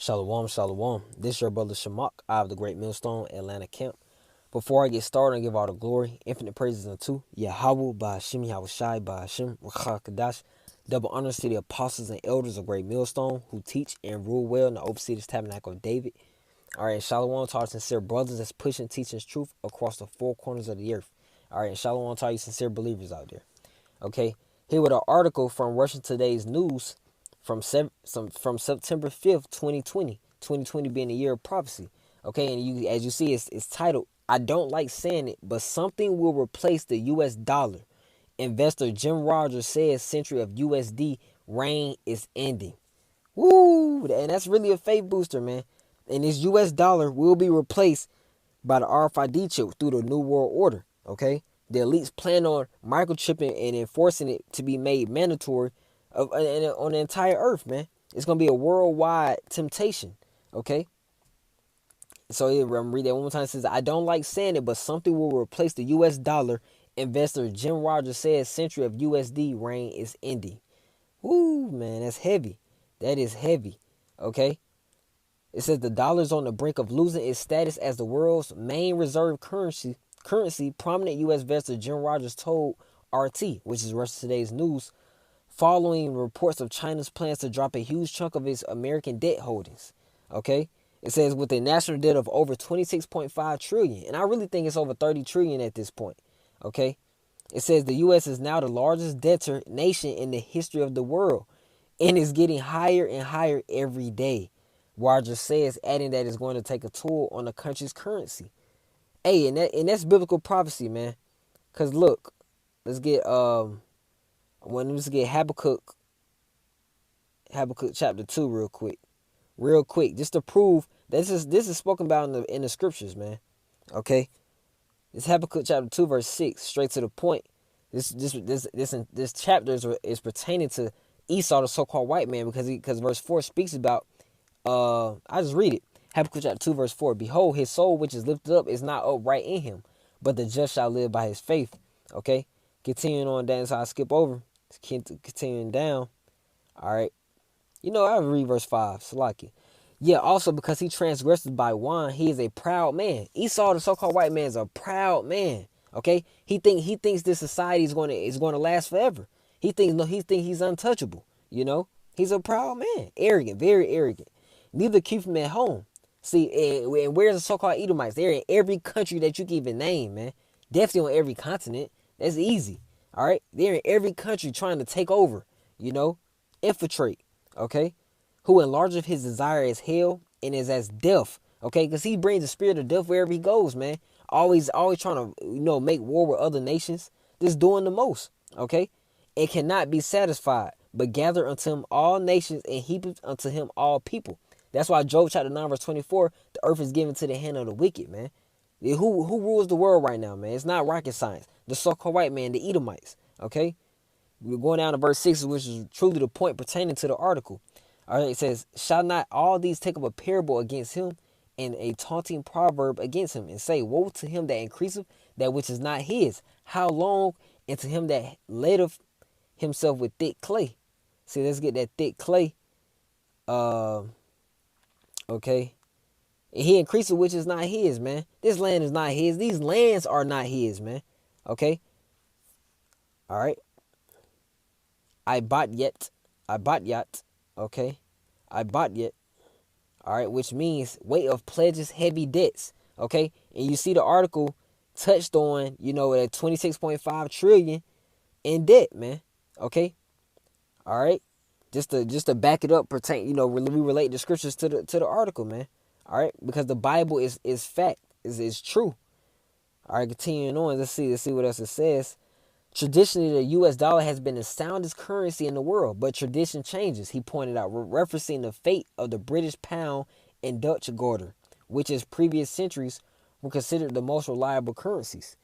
Shalom, shalom. This is your brother Shamak. I have the Great Millstone, Atlanta camp. Before I get started and give all the glory, infinite praises unto Yahweh, Ba'ashim, Yahushai, Ba'ashim, Kadash. Double honors to the apostles and elders of Great Millstone who teach and rule well in the overseer tabernacle of David. All right, shalom to our sincere brothers that's pushing, teaching truth across the four corners of the earth. All right, and shalom to all you sincere believers out there. Okay, here with an article from Russian Today's News from September 5th, 2020. 2020 being the year of prophecy. Okay, and you as you see, it's titled, I don't like saying it, but something will replace the US dollar. Investor Jim Rogers says century of USD reign is ending. Woo! And that's really a faith booster, man. And this US dollar will be replaced by the RFID chip through the New World Order. Okay? The elites plan on microchipping and enforcing it to be made mandatory on the entire earth, man. It's going to be a worldwide temptation. Okay? So I'm going to read that one more time. It says, I don't like saying it, but something will replace the US dollar. Investor Jim Rogers says century of USD reign is ending. Woo, man, that's heavy. That is heavy. Okay? It says the dollar is on the brink of losing its status as the world's main reserve currency. Prominent U.S. investor Jim Rogers told RT, which is Russia Today's News, following reports of China's plans to drop a huge chunk of its American debt holdings. Okay? It says with a national debt of over 26.5 trillion, and I really think it's over 30 trillion at this point. Okay? It says the U.S. is now the largest debtor nation in the history of the world and is getting higher and higher every day. Rogers says, adding that it's going to take a toll on the country's currency. Hey, and that's biblical prophecy, man. Cause look, let's get Habakkuk chapter 2 real quick, just to prove that this is spoken about in the scriptures, man. Okay, it's Habakkuk chapter 2 verse 6, straight to the point. This chapter is pertaining to Esau, the so-called white man, because verse 4 speaks about. I just read it. Habakkuk chapter 2 verse 4. Behold, his soul which is lifted up is not upright in him, but the just shall live by his faith. Okay, continuing on down, so I skip over. Continuing down. All right. I read verse 5. Salaki. Yeah, also because he transgressed by wine, he is a proud man. Esau, the so-called white man, is a proud man. Okay, he thinks this society is going to last forever. He thinks he's untouchable. He's a proud man, arrogant, very arrogant. Neither keep him at home. See, and where's the so-called Edomites? They're in every country that you can even name, man. Definitely on every continent. That's easy. All right, they're in every country trying to take over. Infiltrate. Okay, who enlargeth his desire as hell and is as death. Okay, because he brings the spirit of death wherever he goes, man. Always trying to make war with other nations. Just doing the most. Okay, and cannot be satisfied, but gather unto him all nations and heap unto him all people. That's why Job chapter 9 verse 24, the earth is given to the hand of the wicked, man. Who rules the world right now, man? It's not rocket science. The so-called white man, the Edomites. Okay, we're going down to verse 6, which is truly the point pertaining to the article. All right, it says, shall not all these take up a parable against him and a taunting proverb against him and say, woe to him that increaseth that which is not his? How long? And to him that ladeth himself with thick clay. See, let's get that thick clay. Okay. And he increases which is not his, man. This land is not his. These lands are not his, man. Okay. All right. I bought yet. Okay. I bought yet. All right. Which means weight of pledges, heavy debts. Okay. And you see the article touched on, at 26.5 trillion in debt, man. Okay. All right. Just to back it up, we relate the scriptures to the article, man. All right, because the Bible is fact, is true. All right, continuing on, let's see what else it says. Traditionally, the U.S. dollar has been the soundest currency in the world, but tradition changes. He pointed out, referencing the fate of the British pound and Dutch guilder, which in previous centuries were considered the most reliable currencies.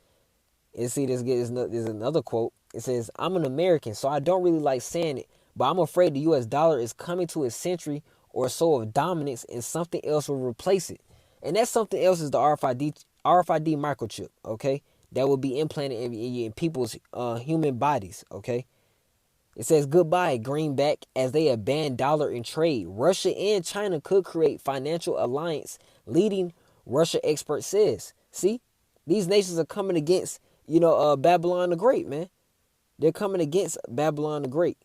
And see, there's another quote. It says, I'm an American, so I don't really like saying it, but I'm afraid the U.S. dollar is coming to a century or so of dominance and something else will replace it. And that something else is the RFID microchip, okay? That will be implanted in people's human bodies, okay? It says goodbye, greenback, as they have banned dollar in trade. Russia and China could create financial alliance, leading Russia expert says. See, these nations are coming against, Babylon the Great, man. They're coming against Babylon the Great.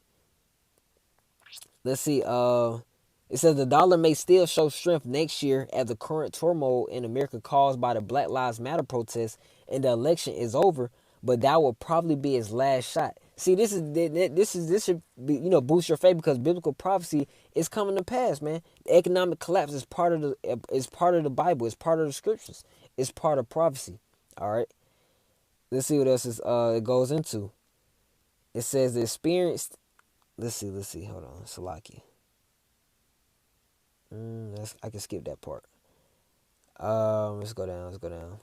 Let's see. It says the dollar may still show strength next year as the current turmoil in America caused by the Black Lives Matter protests and the election is over, but that will probably be his last shot. See, this should be, boost your faith because biblical prophecy is coming to pass, man. The economic collapse is part of the Bible. It's part of the scriptures. It's part of prophecy. All right. Let's see what else it goes into. It says the experienced. Let's see. Hold on, Salaki. I can skip that part. Let's go down. Let's go down.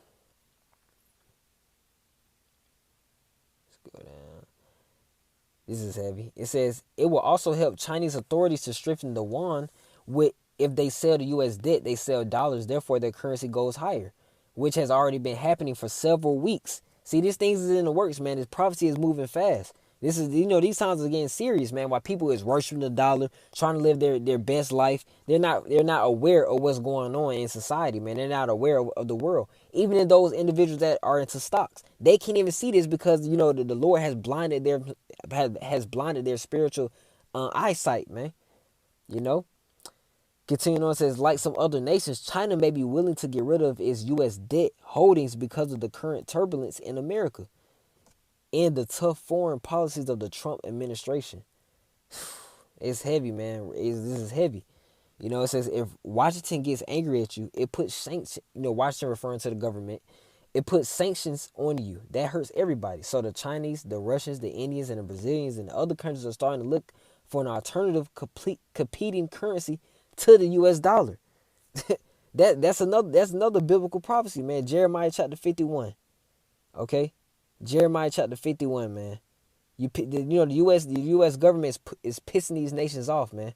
This is heavy. It says it will also help Chinese authorities to strengthen the yuan. With if they sell the U.S. debt, they sell dollars. Therefore, their currency goes higher, which has already been happening for several weeks. See, these things is in the works, man. This prophecy is moving fast. This is, these times are getting serious, man. While people is worshiping the dollar, trying to live their best life, they're not aware of what's going on in society, man. They're not aware of the world. Even in those individuals that are into stocks, they can't even see this because the Lord has blinded their spiritual eyesight, man. Continuing on, it says, like some other nations, China may be willing to get rid of its U.S. debt holdings because of the current turbulence in America and the tough foreign policies of the Trump administration. It's heavy, man. This is heavy. It says if Washington gets angry at you, it puts sanctions. Washington referring to the government. It puts sanctions on you. That hurts everybody. So the Chinese, the Russians, the Indians, and the Brazilians, and the other countries are starting to look for an alternative, competing currency to the U.S. dollar. That's another biblical prophecy, man. Jeremiah chapter 51. Okay. Jeremiah chapter 51, man. The U.S. government is pissing these nations off, man.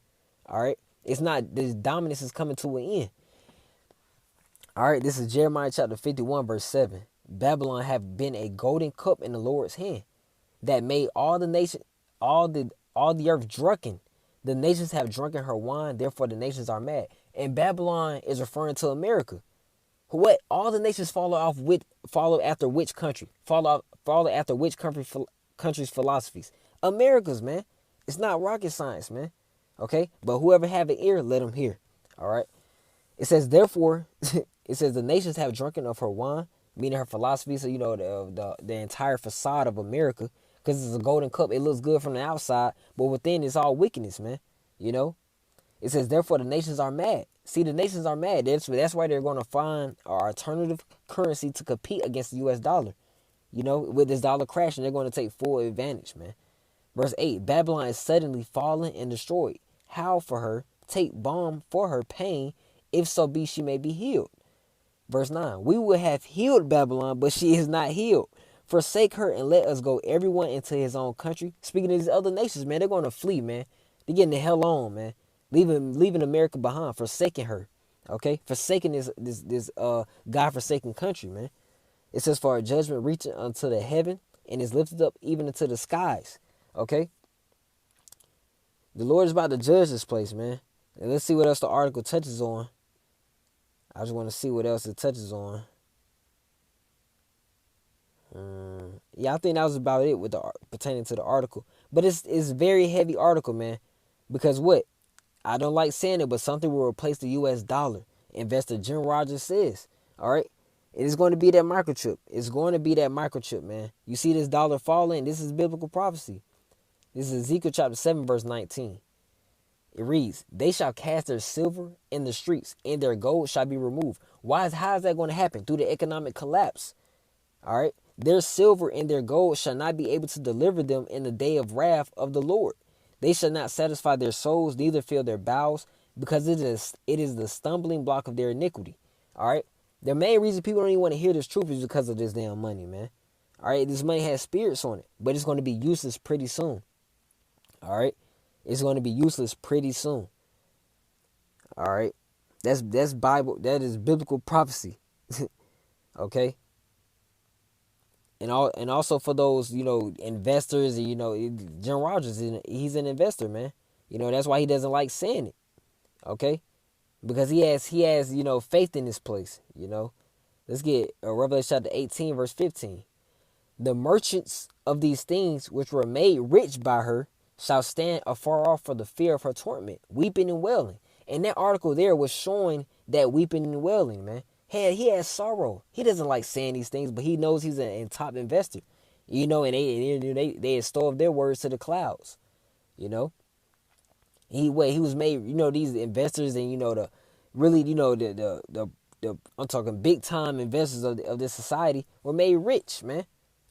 All right, it's not, this dominance is coming to an end. All right, this is Jeremiah chapter 51, verse 7. Babylon have been a golden cup in the Lord's hand that made all the earth drunken. The nations have drunken her wine, therefore the nations are mad. And Babylon is referring to America. What all the nations follow after which country? Follow after which country's philosophies? America's, man. It's not rocket science, man. Okay? But whoever have an ear, let him hear. All right? It says, therefore, it says the nations have drunken of her wine, meaning her philosophy. So, the entire facade of America, because it's a golden cup. It looks good from the outside, but within it's all wickedness, man. It says, therefore, the nations are mad. See, the nations are mad. That's why they're going to find an alternative currency to compete against the U.S. dollar. With this dollar crashing, they're going to take full advantage, man. Verse 8, Babylon is suddenly fallen and destroyed. Howl for her, take balm for her pain, if so be she may be healed. Verse 9, we will have healed Babylon, but she is not healed. Forsake her and let us go, everyone into his own country. Speaking of these other nations, man, they're going to flee, man. They're getting the hell on, man. Leaving America behind, forsaking her. Okay? Forsaking this God-forsaken country, man. It says, for our judgment reaching unto the heaven and is lifted up even into the skies. Okay? The Lord is about to judge this place, man. And let's see what else the article touches on. I just want to see what else it touches on. Yeah, I think that was about it with pertaining to the article. But it's a very heavy article, man. Because what? I don't like saying it, but something will replace the U.S. dollar. Investor Jim Rogers says. All right? It is going to be that microchip. It's going to be that microchip, man. You see this dollar falling? This is biblical prophecy. This is Ezekiel chapter 7, verse 19. It reads, they shall cast their silver in the streets, and their gold shall be removed. How is that going to happen? Through the economic collapse. All right? Their silver and their gold shall not be able to deliver them in the day of wrath of the Lord. They shall not satisfy their souls, neither fill their bowels, because it is the stumbling block of their iniquity. All right? The main reason people don't even want to hear this truth is because of this damn money, man. All right? This money has spirits on it, but it's going to be useless pretty soon. All right? It's going to be useless pretty soon. All right? That's Bible. That is biblical prophecy. Okay? and also for those, investors, and Jim Rogers, he's an investor, man. That's why he doesn't like saying it. Okay, because he has faith in this place. Let's get Revelation chapter 18 verse 15. The merchants of these things which were made rich by her shall stand afar off for the fear of her torment, weeping and wailing. And that article there was showing that weeping and wailing, man. He has sorrow. He doesn't like saying these things, but he knows he's a top investor. And they extol their words to the clouds. You know, he was made. These investors, and the really the I'm talking big time investors of this society were made rich, man.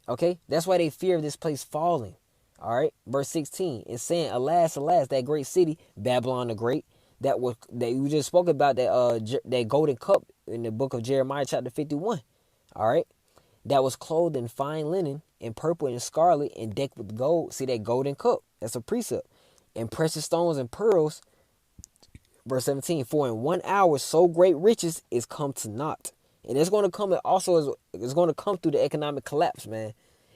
Okay, that's why they fear this place falling. All right, verse 16 is saying, "Alas, alas, that great city, Babylon the Great, that we just spoke about, that golden cup in the book of Jeremiah chapter 51. All right, that was clothed in fine linen, in purple and scarlet, and decked with gold. See that golden cup? That's a precept. And precious stones and pearls." Verse 17, "For in 1 hour so great riches is come to naught." And it's going to come, it's going to come through the economic collapse, man.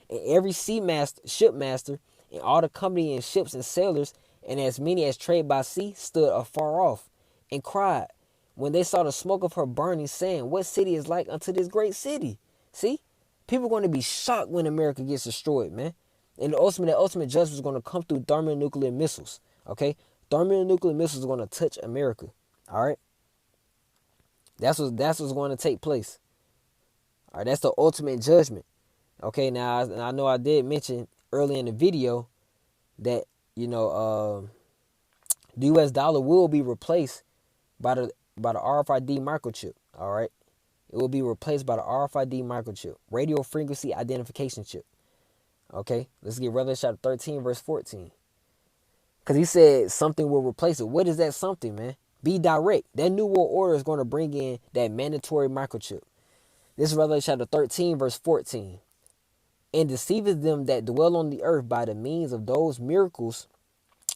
And every shipmaster, and all the company and ships and sailors, and as many as trade by sea, stood afar off, and cried, when they saw the smoke of her burning, saying, "What city is like unto this great city?" See? People are going to be shocked when America gets destroyed, man. And the ultimate judgment is going to come through thermonuclear missiles. Okay? Thermonuclear missiles are going to touch America. All right? That's what's going to take place. All right, that's the ultimate judgment. Okay, now I know I did mention early in the video that the U.S. dollar will be replaced by the RFID microchip. All right, it will be replaced by the RFID microchip, radio frequency identification chip. Okay, let's get Revelation chapter 13 verse 14. Because he said something will replace it. What is that something, man? Be direct. That new world order is going to bring in that mandatory microchip. This is Revelation chapter 13, verse 14. "And deceiveth them that dwell on the earth by the means of those miracles."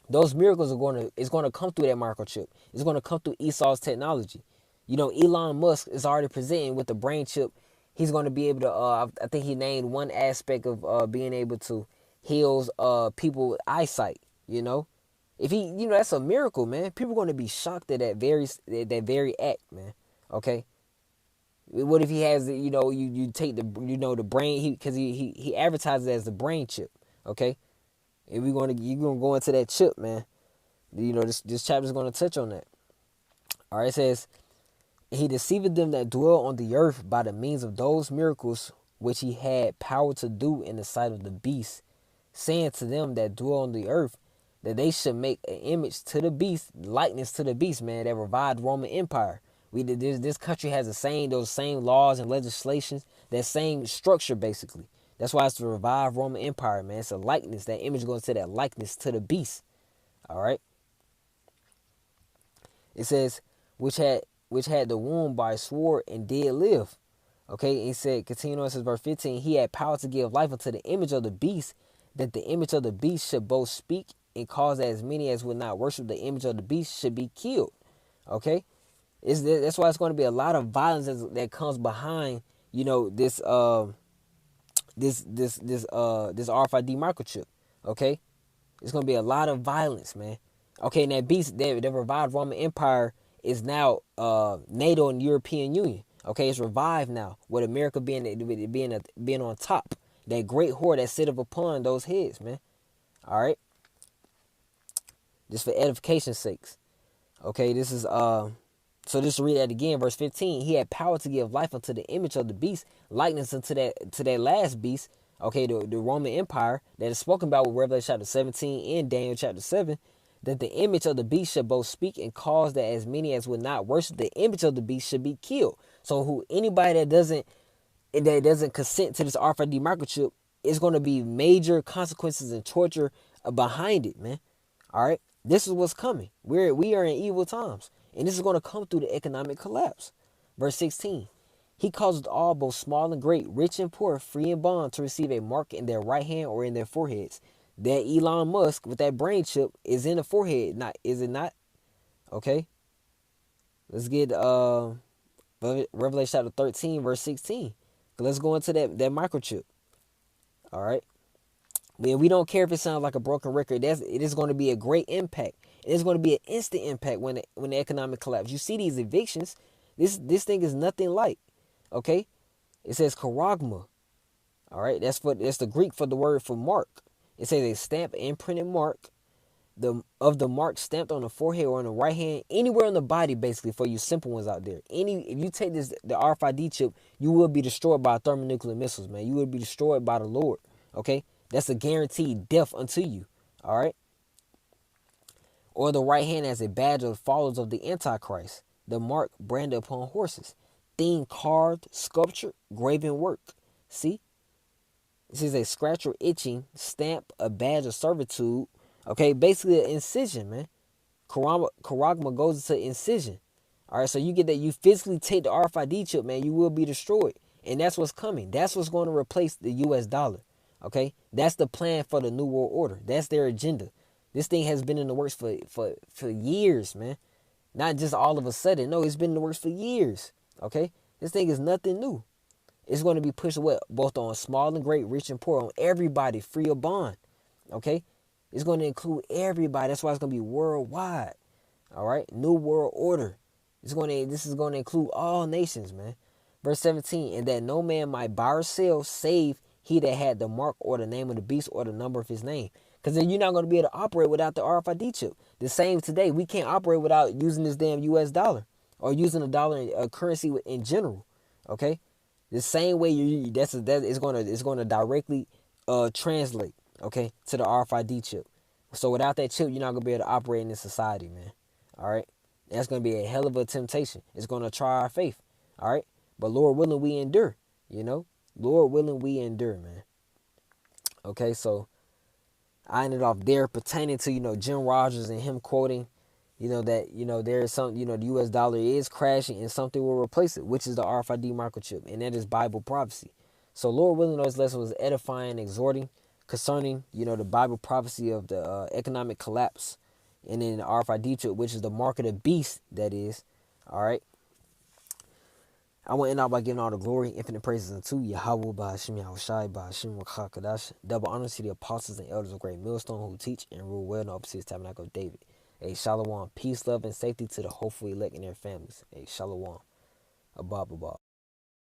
Those miracles is going to come through that microchip. It's going to come through Esau's technology. Elon Musk is already presenting with the brain chip. He's going to be able to, I think he named one aspect of being able to heal people with eyesight, If he, that's a miracle, man. People are going to be shocked at that very act, man. Okay. What if he has, you take the brain, because he advertises it as the brain chip. Okay. And you're gonna go into that chip, man. This chapter is going to touch on that. All right. It says, "He deceived them that dwell on the earth by the means of those miracles which he had power to do in the sight of the beast, saying to them that dwell on the earth, that they should make an image to the beast, likeness to the beast," man, that revived Roman Empire. This country has those same laws and legislations, that same structure, basically. That's why it's the revived Roman Empire, man. It's a likeness. That image goes to that likeness to the beast. All right. It says, which had the womb by sword and did live. Okay, he said, continue on, it says verse 15, "He had power to give life unto the image of the beast, that the image of the beast should both speak, and cause that as many as would not worship the image of the beast should be killed." Okay, that's why it's going to be a lot of violence that comes behind this RFID microchip. Okay, it's going to be a lot of violence, man. Okay, and that beast, the revived Roman Empire is now NATO and European Union. Okay, it's revived now, with America being on top. That great whore that sitteth upon those heads, man. All right, just for edification's sakes. Okay, this is so just to read that again, verse 15. "He had power to give life unto the image of the beast, likeness unto that last beast." Okay, the Roman Empire that is spoken about with Revelation chapter 17 and Daniel chapter 7. "That the image of the beast should both speak, and cause that as many as would not worship the image of the beast should be killed." So anybody that doesn't consent to this RFID microchip, is going to be major consequences and torture behind it, man. All right, this is what's coming. We are in evil times, and this is going to come through the economic collapse. Verse 16. "He causeth all, both small and great, rich and poor, free and bond, to receive a mark in their right hand or in their foreheads." That Elon Musk with that brain chip is in the forehead, is it not? Okay. Let's get Revelation chapter 13, verse 16. Let's go into that microchip. All right. Man, we don't care if it sounds like a broken record. It is going to be a great impact. It is going to be an instant impact when the economic collapse. You see these evictions. This thing is nothing like. Okay, it says charagma. All right, that's the Greek for the word for mark. It says a stamp, imprinted mark, the mark stamped on the forehead or on the right hand, anywhere on the body, basically, for you simple ones out there. If you take the RFID chip, you will be destroyed by thermonuclear missiles, man. You will be destroyed by the Lord. Okay, that's a guaranteed death unto you. All right, or the right hand as a badge of followers of the Antichrist. The mark branded upon horses, thing carved, sculpture, graven work. See, this is a scratch or itching, stamp, a badge of servitude. Okay, basically an incision, man. Charagma goes into incision. All right, so you get that. You physically take the RFID chip, man, you will be destroyed. And that's what's coming. That's what's going to replace the US dollar. Okay? That's the plan for the New World Order. That's their agenda. This thing has been in the works for years, man. Not just all of a sudden. No, it's been in the works for years. Okay? This thing is nothing new. It's going to be pushed what? Both on small and great, rich and poor, on everybody, free or bond. Okay? It's going to include everybody. That's why it's going to be worldwide. All right? New world order. This is going to include all nations, man. Verse 17, and that no man might buy or sell save he that had the mark or the name of the beast or the number of his name. Because then you're not going to be able to operate without the RFID chip. The same today. We can't operate without using this damn US dollar or using a dollar currency in general. Okay? The same way it's going to directly translate, okay, to the RFID chip. So without that chip, you're not going to be able to operate in this society, man. All right? That's going to be a hell of a temptation. It's going to try our faith. All right? But Lord willing, we endure, you know? Lord willing, we endure, man. Okay, so I ended off there pertaining to, Jim Rogers and him quoting, that, there is some, the US dollar is crashing and something will replace it, which is the RFID microchip. And that is Bible prophecy. So Lord willing, those lessons was edifying, exhorting concerning, the Bible prophecy of the economic collapse. And then the RFID chip, which is the mark of the beast, that is. All right. I want to end out by giving all the glory, infinite praises unto Yahweh, by Hashem, Yahweh Shai, by Hashem, Kadash. Double honor to the apostles and elders of Great Millstone who teach and rule well in the opposite tabernacle of David. A shalom, peace, love, and safety to the hopeful elect and their families. A shalom, abab, abab.